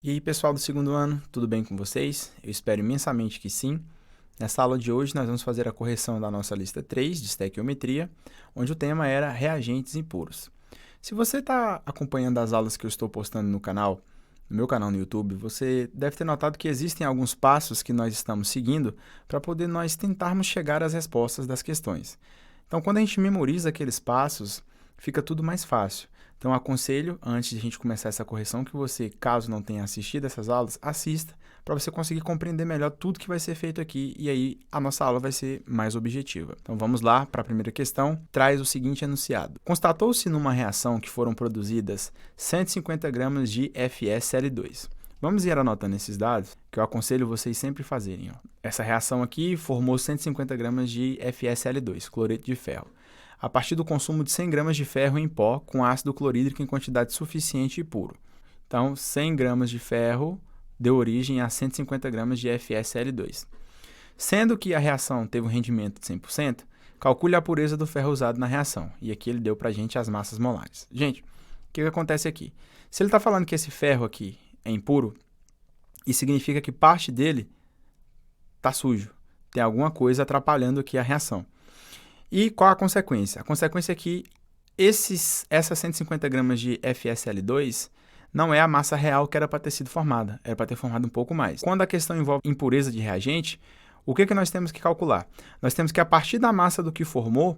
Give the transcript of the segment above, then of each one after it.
E aí, pessoal do segundo ano, tudo bem com vocês? Eu espero imensamente que sim. Nessa aula de hoje, nós vamos fazer a correção da nossa lista 3 de estequiometria, onde o tema era reagentes impuros. Se você está acompanhando as aulas que eu estou postando no meu canal no YouTube, você deve ter notado que existem alguns passos que nós estamos seguindo para poder nós tentarmos chegar às respostas das questões. Então, quando a gente memoriza aqueles passos, fica tudo mais fácil. Então, aconselho, antes de a gente começar essa correção, que você, caso não tenha assistido essas aulas, assista, para você conseguir compreender melhor tudo que vai ser feito aqui, e aí a nossa aula vai ser mais objetiva. Então, vamos lá para a primeira questão, traz o seguinte enunciado. Constatou-se numa reação que foram produzidas 150 gramas de FeSL2. Vamos ir anotando esses dados, que eu aconselho vocês sempre fazerem. Essa reação aqui formou 150 gramas de FeSL2, cloreto de ferro, a partir do consumo de 100 gramas de ferro em pó com ácido clorídrico em quantidade suficiente e puro. Então, 100 gramas de ferro deu origem a 150 gramas de FeSL2. Sendo que a reação teve um rendimento de 100%, calcule a pureza do ferro usado na reação. E aqui ele deu para a gente as massas molares. Gente, o que acontece aqui? Se ele está falando que esse ferro aqui é impuro, isso significa que parte dele está sujo. Tem alguma coisa atrapalhando aqui a reação. E qual a consequência? A consequência é que essas 150 gramas de FeSL2 não é a massa real que era para ter sido formada, era para ter formado um pouco mais. Quando a questão envolve impureza de reagente, o que nós temos que calcular? Nós temos que, a partir da massa do que formou,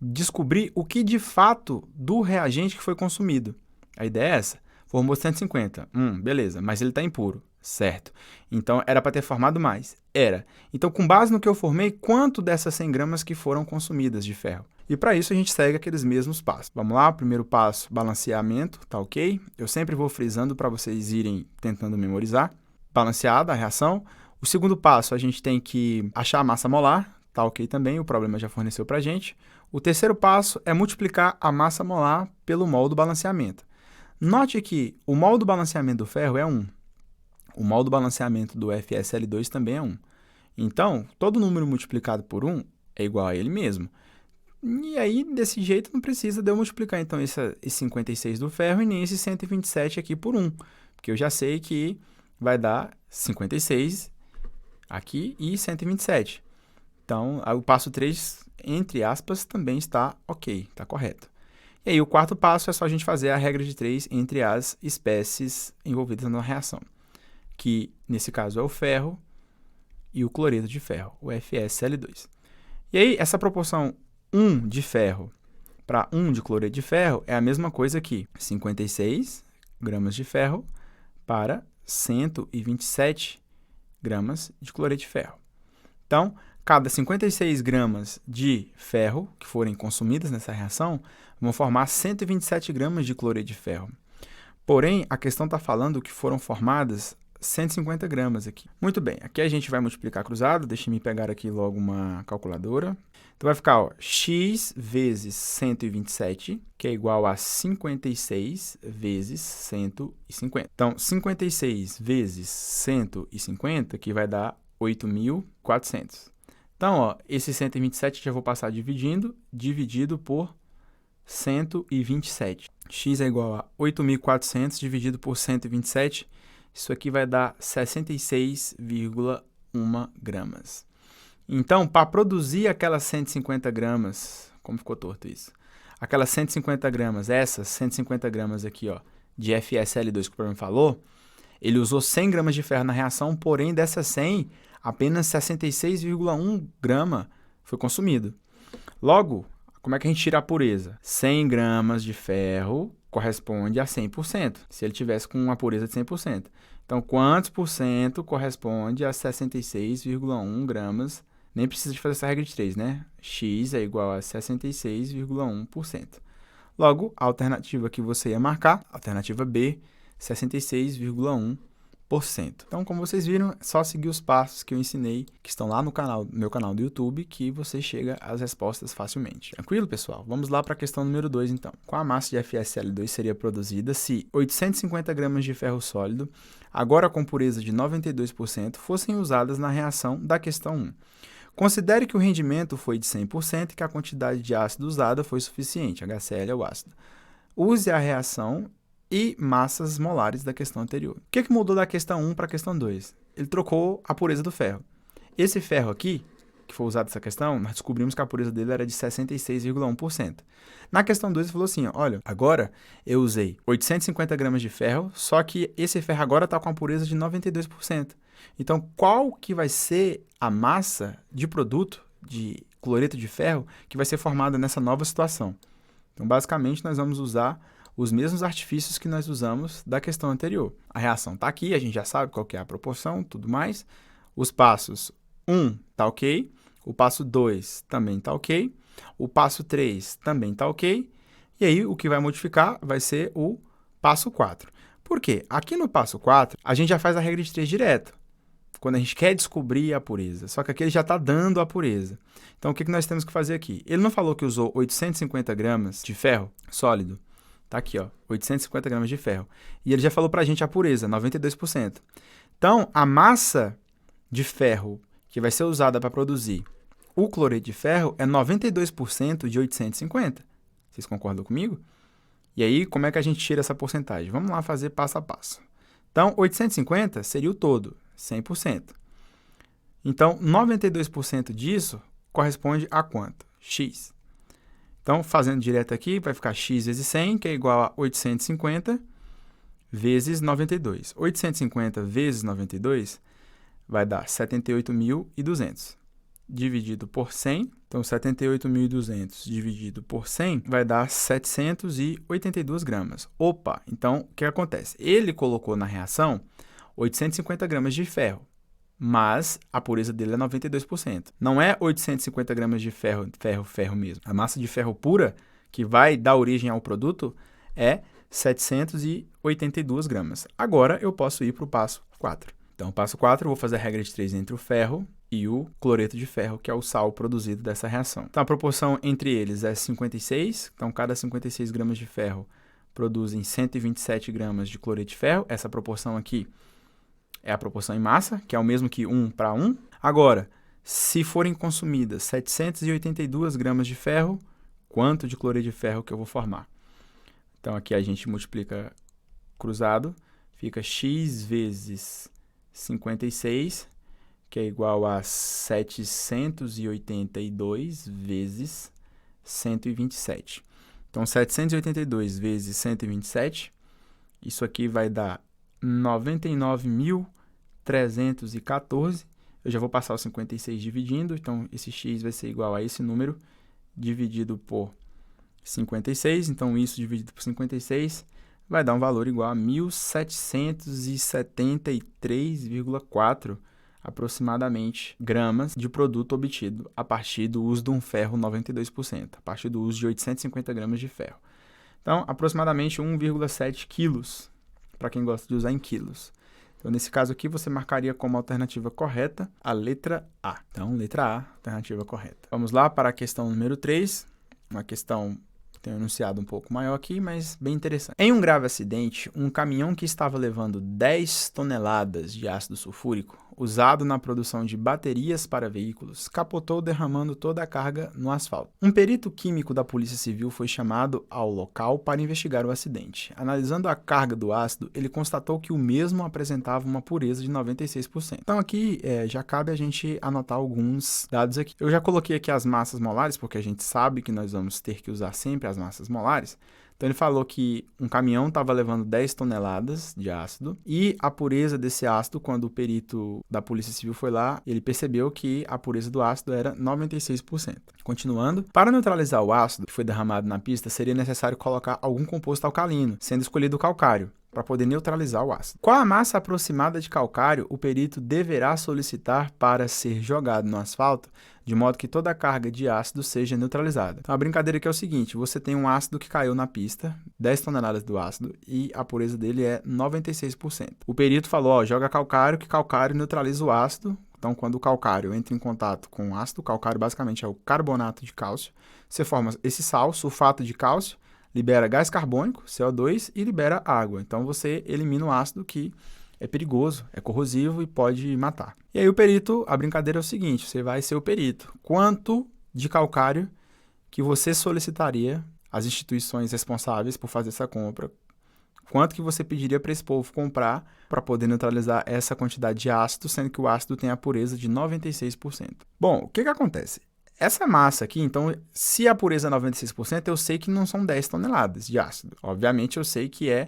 descobrir o que de fato do reagente que foi consumido. A ideia é essa. Formou 150. Beleza, mas ele está impuro. Certo. Então, era para ter formado mais? Era. Então, com base no que eu formei, quanto dessas 100 gramas que foram consumidas de ferro? E para isso, a gente segue aqueles mesmos passos. Vamos lá, primeiro passo, balanceamento, tá ok? Eu sempre vou frisando para vocês irem tentando memorizar. Balanceada a reação. O segundo passo, a gente tem que achar a massa molar, tá ok também, o problema já forneceu para a gente. O terceiro passo é multiplicar a massa molar pelo mol do balanceamento. Note que o mol do balanceamento do ferro é 1. O mol do balanceamento do FeSL2 também é 1. Então, todo número multiplicado por 1 é igual a ele mesmo. E aí, desse jeito, não precisa de eu multiplicar, então, esse 56 do ferro e nem esse 127 aqui por 1. Porque eu já sei que vai dar 56 aqui e 127. Então, o passo 3, entre aspas, também está ok, está correto. E aí, o quarto passo é só a gente fazer a regra de 3 entre as espécies envolvidas na reação, que nesse caso é o ferro e o cloreto de ferro, o FeSL2. E aí, essa proporção 1 de ferro para 1 de cloreto de ferro é a mesma coisa que 56 gramas de ferro para 127 gramas de cloreto de ferro. Então, cada 56 gramas de ferro que forem consumidas nessa reação vão formar 127 gramas de cloreto de ferro. Porém, a questão está falando que foram formadas 150 gramas aqui. Muito bem, aqui a gente vai multiplicar cruzado, deixa eu pegar aqui logo uma calculadora. Então, vai ficar x vezes 127, que é igual a 56 vezes 150. Então, 56 vezes 150, que vai dar 8.400. Então, esse 127 já vou passar dividido por 127. X é igual a 8.400 dividido por 127. Isso aqui vai dar 66,1 gramas. Então, para produzir aquelas 150 gramas, como ficou torto isso? Aquelas 150 gramas, essas 150 gramas aqui, ó, de FeSL2 que o problema falou, ele usou 100 gramas de ferro na reação, porém dessas 100, apenas 66,1 grama foi consumido. Logo, como é que a gente tira a pureza? 100 gramas de ferro corresponde a 100%, se ele tivesse com uma pureza de 100%. Então, quantos por cento corresponde a 66,1 gramas? Nem precisa de fazer essa regra de 3, né? X é igual a 66,1%. Logo, a alternativa que você ia marcar, alternativa B, 66,1%. Então, como vocês viram, é só seguir os passos que eu ensinei, que estão lá no meu canal do YouTube, que você chega às respostas facilmente. Tranquilo, pessoal? Vamos lá para a questão número 2, então. Qual a massa de FeSL2 seria produzida se 850 gramas de ferro sólido, agora com pureza de 92%, fossem usadas na reação da questão 1? Considere que o rendimento foi de 100% e que a quantidade de ácido usada foi suficiente, HCl é o ácido. Use a reação e massas molares da questão anterior. O que mudou da questão 1 para a questão 2? Ele trocou a pureza do ferro. Esse ferro aqui, que foi usado nessa questão, nós descobrimos que a pureza dele era de 66,1%. Na questão 2, ele falou assim, ó, olha, agora eu usei 850 gramas de ferro, só que esse ferro agora está com a pureza de 92%. Então, qual que vai ser a massa de produto de cloreto de ferro que vai ser formada nessa nova situação? Então, basicamente, nós vamos usar os mesmos artifícios que nós usamos da questão anterior. A reação está aqui, a gente já sabe qual que é a proporção, tudo mais. Os passos 1 está ok, o passo 2 também está ok, o passo 3 também está ok, e aí o que vai modificar vai ser o passo 4. Por quê? Aqui no passo 4, a gente já faz a regra de 3 direto, quando a gente quer descobrir a pureza, só que aqui ele já está dando a pureza. Então, o que nós temos que fazer aqui? Ele não falou que usou 850 gramas de ferro sólido, tá aqui, ó, 850 gramas de ferro, e ele já falou para a gente a pureza, 92%. Então, a massa de ferro que vai ser usada para produzir o cloreto de ferro é 92% de 850. Vocês concordam comigo? E aí, como é que a gente tira essa porcentagem? Vamos lá fazer passo a passo. Então, 850 seria o todo, 100%. Então, 92% disso corresponde a quanto? X. Então, fazendo direto aqui, vai ficar x vezes 100, que é igual a 850 vezes 92. 850 vezes 92 vai dar 78.200. Dividido por 100, então 78.200 dividido por 100 vai dar 782 gramas. Opa, então o que acontece? Ele colocou na reação 850 gramas de ferro, mas a pureza dele é 92%. Não é 850 gramas de ferro mesmo. A massa de ferro pura que vai dar origem ao produto é 782 gramas. Agora eu posso ir para o passo 4. Então, passo 4, eu vou fazer a regra de 3 entre o ferro e o cloreto de ferro, que é o sal produzido dessa reação. Então, a proporção entre eles é 56. Então, cada 56 gramas de ferro produzem 127 gramas de cloreto de ferro. Essa proporção aqui é a proporção em massa, que é o mesmo que 1 para 1. Agora, se forem consumidas 782 gramas de ferro, quanto de cloreto de ferro que eu vou formar? Então, aqui a gente multiplica cruzado, fica x vezes 56, que é igual a 782 vezes 127. Então, 782 vezes 127, isso aqui vai dar 99.314. Eu já vou passar o 56 dividindo, então esse x vai ser igual a esse número dividido por 56. Então, isso dividido por 56 vai dar um valor igual a 1.773,4 aproximadamente gramas de produto obtido a partir do uso de um ferro 92%, a partir do uso de 850 gramas de ferro. Então, aproximadamente 1,7 quilos, para quem gosta de usar em quilos. Então, nesse caso aqui, você marcaria como alternativa correta a letra A. Então, letra A, alternativa correta. Vamos lá para a questão número 3, uma questão tem um enunciado um pouco maior aqui, mas bem interessante. Em um grave acidente, um caminhão que estava levando 10 toneladas de ácido sulfúrico, usado na produção de baterias para veículos, capotou derramando toda a carga no asfalto. Um perito químico da Polícia Civil foi chamado ao local para investigar o acidente. Analisando a carga do ácido, ele constatou que o mesmo apresentava uma pureza de 96%. Então aqui já cabe a gente anotar alguns dados aqui. Eu já coloquei aqui as massas molares, porque a gente sabe que nós vamos ter que usar sempre as massas molares. Então, ele falou que um caminhão estava levando 10 toneladas de ácido e a pureza desse ácido, quando o perito da Polícia Civil foi lá, ele percebeu que a pureza do ácido era 96%. Continuando, para neutralizar o ácido que foi derramado na pista, seria necessário colocar algum composto alcalino, sendo escolhido o calcário, para poder neutralizar o ácido. Qual a massa aproximada de calcário o perito deverá solicitar para ser jogado no asfalto, de modo que toda a carga de ácido seja neutralizada? Então, a brincadeira aqui é o seguinte, você tem um ácido que caiu na pista, 10 toneladas do ácido, e a pureza dele é 96%. O perito falou, ó, joga calcário, que calcário neutraliza o ácido. Então, quando o calcário entra em contato com o ácido, o calcário basicamente é o carbonato de cálcio, você forma esse sal, sulfato de cálcio, libera gás carbônico, CO2, e libera água. Então, você elimina o ácido que é perigoso, é corrosivo e pode matar. E aí o perito, a brincadeira é o seguinte, você vai ser o perito. Quanto de calcário que você solicitaria às instituições responsáveis por fazer essa compra? Quanto que você pediria para esse povo comprar para poder neutralizar essa quantidade de ácido, sendo que o ácido tem a pureza de 96%? Bom, o que acontece? Essa massa aqui, então, se a pureza é 96%, eu sei que não são 10 toneladas de ácido. Obviamente, eu sei que é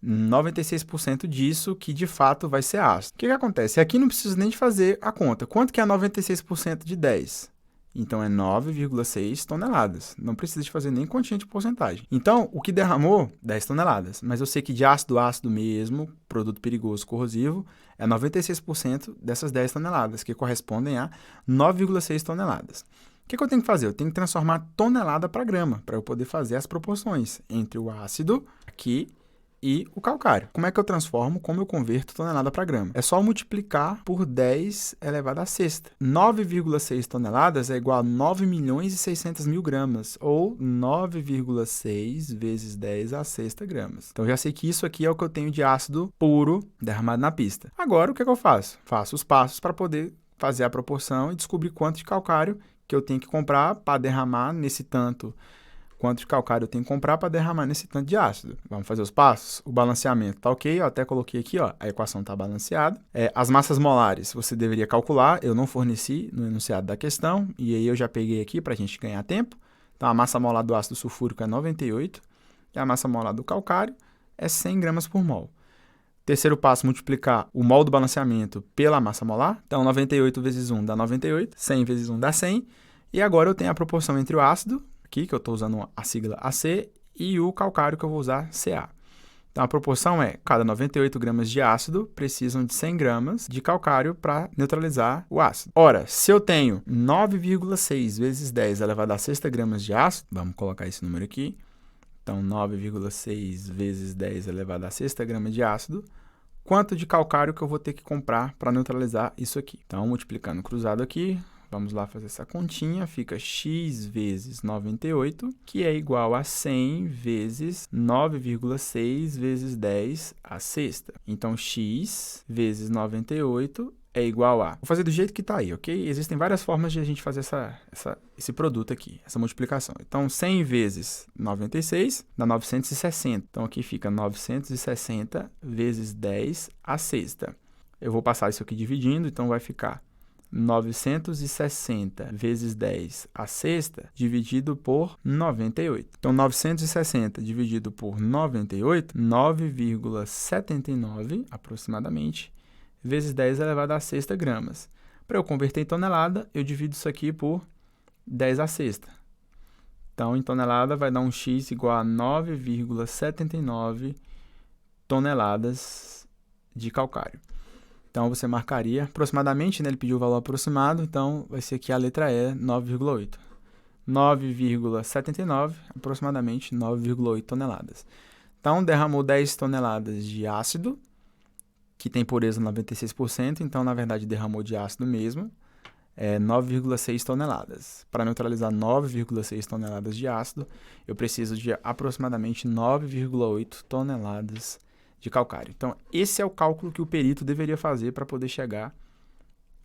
96% disso que, de fato, vai ser ácido. O que acontece? Aqui não preciso nem de fazer a conta. Quanto que é 96% de 10? Então, é 9,6 toneladas. Não precisa de fazer nem continha de porcentagem. Então, o que derramou? 10 toneladas. Mas eu sei que de ácido, ácido mesmo, produto perigoso, corrosivo, é 96% dessas 10 toneladas, que correspondem a 9,6 toneladas. O que eu tenho que fazer? Eu tenho que transformar tonelada para grama, para eu poder fazer as proporções entre o ácido aqui e o calcário. Como é que eu transformo? Como eu converto tonelada para grama? É só multiplicar por 10 elevado à sexta. 9,6 toneladas é igual a 9.600.000 gramas, ou 9,6 vezes 10 à sexta gramas. Então, já sei que isso aqui é o que eu tenho de ácido puro derramado na pista. Agora, o que eu faço? Faço os passos para poder fazer a proporção e descobrir quanto de calcário que eu tenho que comprar para derramar nesse tanto. Quanto de calcário eu tenho que comprar para derramar nesse tanto de ácido. Vamos fazer os passos? O balanceamento está ok, eu até coloquei aqui, ó, a equação está balanceada. As massas molares você deveria calcular, eu não forneci no enunciado da questão, e aí eu já peguei aqui para a gente ganhar tempo. Então, a massa molar do ácido sulfúrico é 98, e a massa molar do calcário é 100 gramas por mol. Terceiro passo, multiplicar o mol do balanceamento pela massa molar. Então, 98 vezes 1 dá 98, 100 vezes 1 dá 100, e agora eu tenho a proporção entre o ácido, aqui, que eu estou usando a sigla AC, e o calcário, que eu vou usar CA. Então, a proporção é, cada 98 gramas de ácido precisam de 100 gramas de calcário para neutralizar o ácido. Ora, se eu tenho 9,6 vezes 10 elevado a sexta gramas de ácido, vamos colocar esse número aqui. Então, 9,6 vezes 10 elevado a sexta grama de ácido, quanto de calcário que eu vou ter que comprar para neutralizar isso aqui? Então, multiplicando cruzado aqui, vamos lá fazer essa continha, fica x vezes 98, que é igual a 100 vezes 9,6 vezes 10 à sexta. Então, x vezes 98 é igual a... Vou fazer do jeito que está aí, ok? Existem várias formas de a gente fazer esse produto aqui, essa multiplicação. Então, 100 vezes 96 dá 960. Então, aqui fica 960 vezes 10 à sexta. Eu vou passar isso aqui dividindo, então vai ficar 960 vezes 10 à sexta dividido por 98. Então, 960 dividido por 98, 9,79 aproximadamente, vezes 10 elevado à sexta gramas. Para eu converter em tonelada, eu divido isso aqui por 10 à sexta. Então, em tonelada vai dar um x igual a 9,79 toneladas de calcário. Então, você marcaria aproximadamente, né? Ele pediu o valor aproximado, então vai ser aqui a letra E, 9,8. 9,79, aproximadamente 9,8 toneladas. Então, derramou 10 toneladas de ácido, que tem pureza 96%, então, na verdade, derramou de ácido mesmo, 9,6 toneladas. Para neutralizar 9,6 toneladas de ácido, eu preciso de aproximadamente 9,8 toneladas de calcário. Então, esse é o cálculo que o perito deveria fazer para poder chegar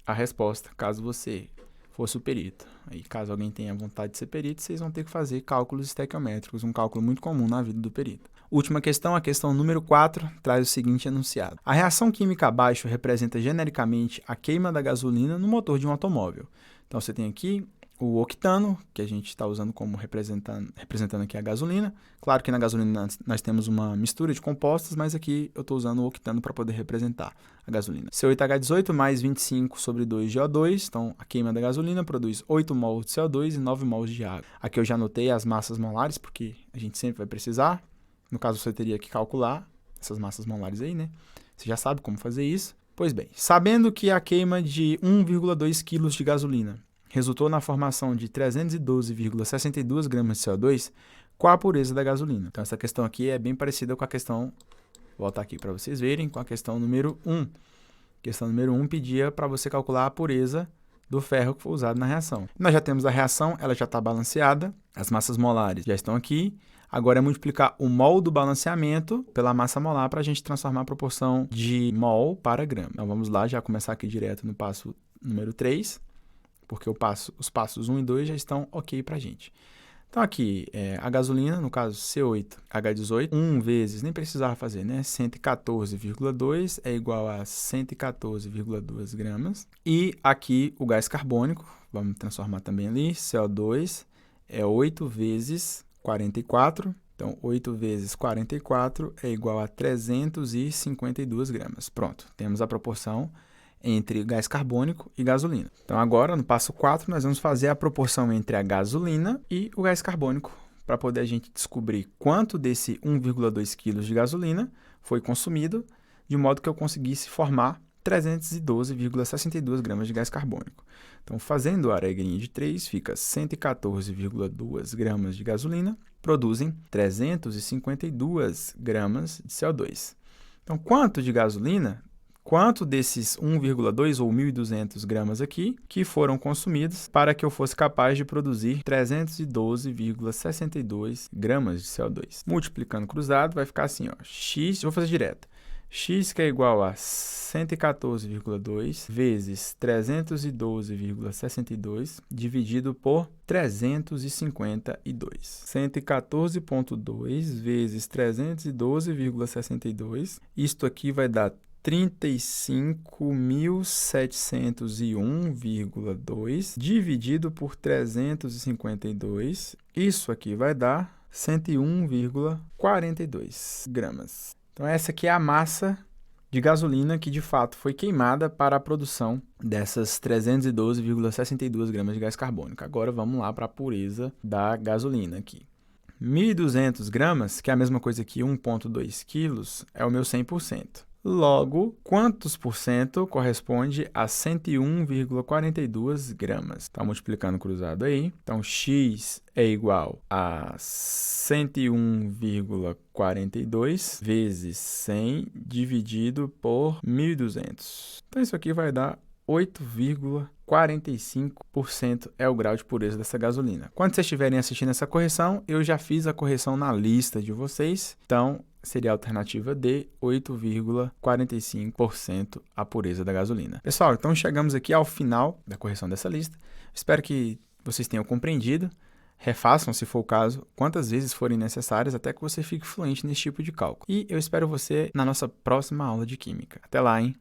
à resposta, caso você fosse o perito. Aí, caso alguém tenha vontade de ser perito, vocês vão ter que fazer cálculos estequiométricos, um cálculo muito comum na vida do perito. Última questão, a questão número 4, traz o seguinte enunciado. A reação química abaixo representa genericamente a queima da gasolina no motor de um automóvel. Então, você tem aqui o octano, que a gente está usando como representando aqui a gasolina. Claro que na gasolina nós temos uma mistura de compostos, mas aqui eu estou usando o octano para poder representar a gasolina. C8H18 mais 25 sobre 2 de O2, então a queima da gasolina produz 8 mols de CO2 e 9 mols de água. Aqui eu já anotei as massas molares, porque a gente sempre vai precisar. No caso, você teria que calcular essas massas molares aí, né? Você já sabe como fazer isso. Pois bem, sabendo que a queima de 1,2 kg de gasolina resultou na formação de 312,62 gramas de CO2, qual a pureza da gasolina? Então, essa questão aqui é bem parecida com a questão, vou voltar aqui para vocês verem, com a questão número 1. A questão número 1 pedia para você calcular a pureza do ferro que foi usado na reação. Nós já temos a reação, ela já está balanceada, as massas molares já estão aqui. Agora é multiplicar o mol do balanceamento pela massa molar para a gente transformar a proporção de mol para grama. Então, vamos lá, já começar aqui direto no passo número 3. Porque os passos 1 e 2 já estão ok para a gente. Então, aqui, a gasolina, no caso C8H18, 1 vezes, nem precisava fazer, né? 114,2 é igual a 114,2 gramas. E aqui o gás carbônico, vamos transformar também ali, CO2, é 8 vezes 44. Então, 8 vezes 44 é igual a 352 gramas. Pronto, temos a proporção entre gás carbônico e gasolina. Então, agora, no passo 4, nós vamos fazer a proporção entre a gasolina e o gás carbônico, para poder a gente descobrir quanto desse 1,2 kg de gasolina foi consumido, de modo que eu conseguisse formar 312,62 gramas de gás carbônico. Então, fazendo a regrinha de 3, fica 114,2 gramas de gasolina, produzem 352 gramas de CO2. Então, quanto de gasolina, quanto desses 1,2 ou 1.200 gramas aqui que foram consumidos para que eu fosse capaz de produzir 312,62 gramas de CO2. Multiplicando cruzado, vai ficar assim, ó, x, vou fazer direto. X que é igual a 114,2 vezes 312,62 dividido por 352. 114,2 vezes 312,62. Isto aqui vai dar 35.701,2 dividido por 352. Isso aqui vai dar 101,42 gramas. Então, essa aqui é a massa de gasolina que, de fato, foi queimada para a produção dessas 312,62 gramas de gás carbônico. Agora, vamos lá para a pureza da gasolina aqui. 1.200 gramas, que é a mesma coisa que 1,2 quilos, é o meu 100%. Logo, quantos por cento corresponde a 101,42 gramas? Está multiplicando cruzado aí. Então, x é igual a 101,42 vezes 100 dividido por 1.200. Então, isso aqui vai dar 8,45% é o grau de pureza dessa gasolina. Quando vocês estiverem assistindo essa correção, eu já fiz a correção na lista de vocês. Então, seria a alternativa D, 8,45% a pureza da gasolina. Pessoal, então chegamos aqui ao final da correção dessa lista. Espero que vocês tenham compreendido. Refaçam, se for o caso, quantas vezes forem necessárias até que você fique fluente nesse tipo de cálculo. E eu espero você na nossa próxima aula de Química. Até lá, hein?